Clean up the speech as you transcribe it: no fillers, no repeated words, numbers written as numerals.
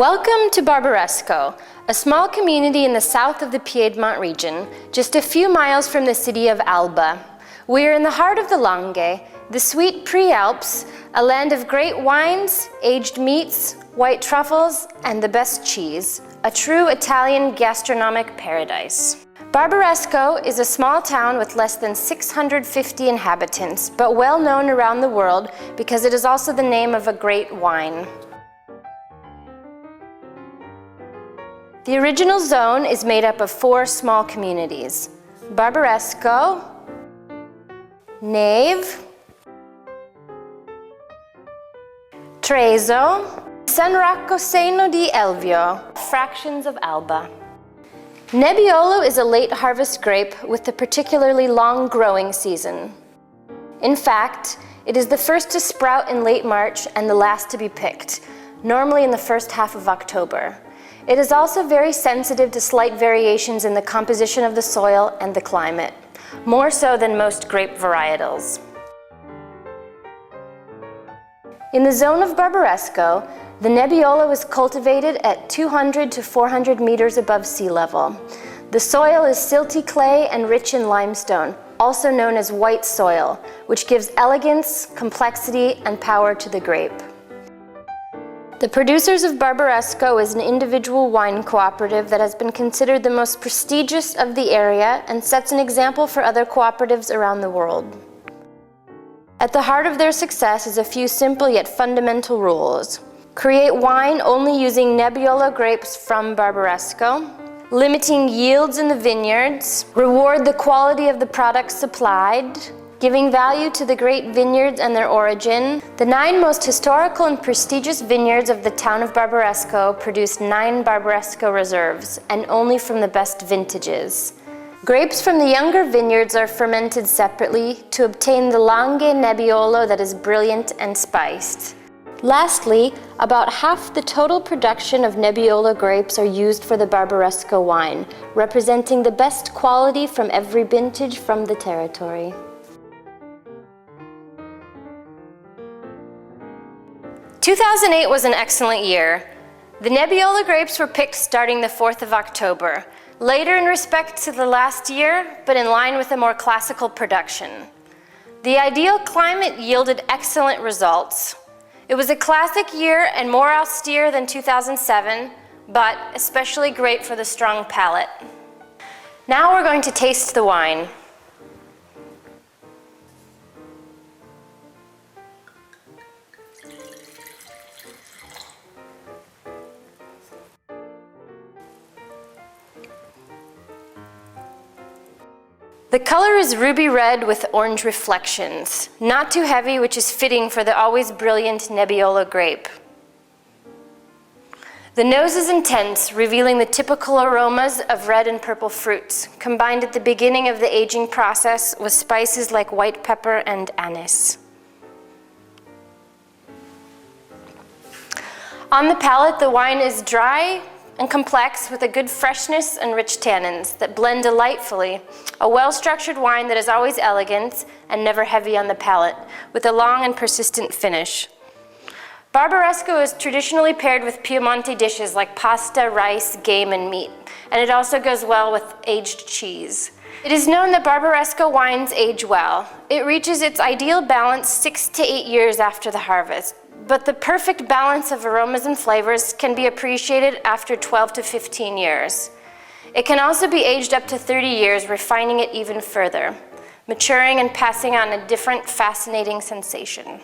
Welcome to Barbaresco, a small community in the south of the Piedmont region, just a few miles from the city of Alba. We are in the heart of the Langhe, the sweet pre-Alps, a land of great wines, aged meats, white truffles, and the best cheese, a true Italian gastronomic paradise. Barbaresco is a small town with less than 650 inhabitants, but well known around the world because it is also the name of a great wine. The original zone is made up of 4 small communities: Barbaresco, Neve, Trezo, en004 di Elvio, fractions of Alba. Nebbiolo is a late harvest grape with a particularly long growing season. In fact, it is the first to sprout in late March and the last to be picked, normally in the first half of October. It is also very sensitive to slight variations in the composition of the soil and the climate, more so than most grape varietals. In the zone of Barbaresco, the Nebbiolo is cultivated at 200 to 400 meters above sea level. The soil is silty clay and rich in limestone, also known as white soil, which gives elegance, complexity, and power to the grape. The Producers of Barbaresco is an individual wine cooperative that has been considered the most prestigious of the area and sets an example for other cooperatives around the world. At the heart of their success is a few simple yet fundamental rules. Create wine only using Nebbiolo grapes from Barbaresco, limiting yields in the vineyards, reward the quality of the products supplied, giving value to the great vineyards and their origin. The 9 most historical and prestigious vineyards of the town of Barbaresco produce 9 Barbaresco reserves, and only from the best vintages. Grapes from the younger vineyards are fermented separately to obtain the Langhe Nebbiolo that is brilliant and spiced. Lastly, about half the total production of Nebbiolo grapes are used for the Barbaresco wine, representing the best quality from every vintage from the territory. 2008 was an excellent year. The Nebbiolo grapes were picked starting the 4th of October, later in respect to the last year, but in line with a more classical production. The ideal climate yielded excellent results. It was a classic year and more austere than 2007, but especially great for the strong palate. Now we're going to taste the wine. The color is ruby red with orange reflections, not too heavy, which is fitting for the always brilliant Nebbiolo grape. The nose is intense, revealing the typical aromas of red and purple fruits, combined at the beginning of the aging process with spices like white pepper and anise. On the palate, the wine is dry and complex with a good freshness and rich tannins that blend delightfully. A well-structured wine that is always elegant and never heavy on the palate, with a long and persistent finish. Barbaresco is traditionally paired with Piemonte dishes like pasta, rice, game, and meat, and it also goes well with aged cheese. It is known that Barbaresco wines age well. It reaches its ideal balance 6 to 8 years after the harvest, but the perfect balance of aromas and flavors can be appreciated after 12 to 15 years. It can also be aged up to 30 years, refining it even further, maturing and passing on a different, fascinating sensation.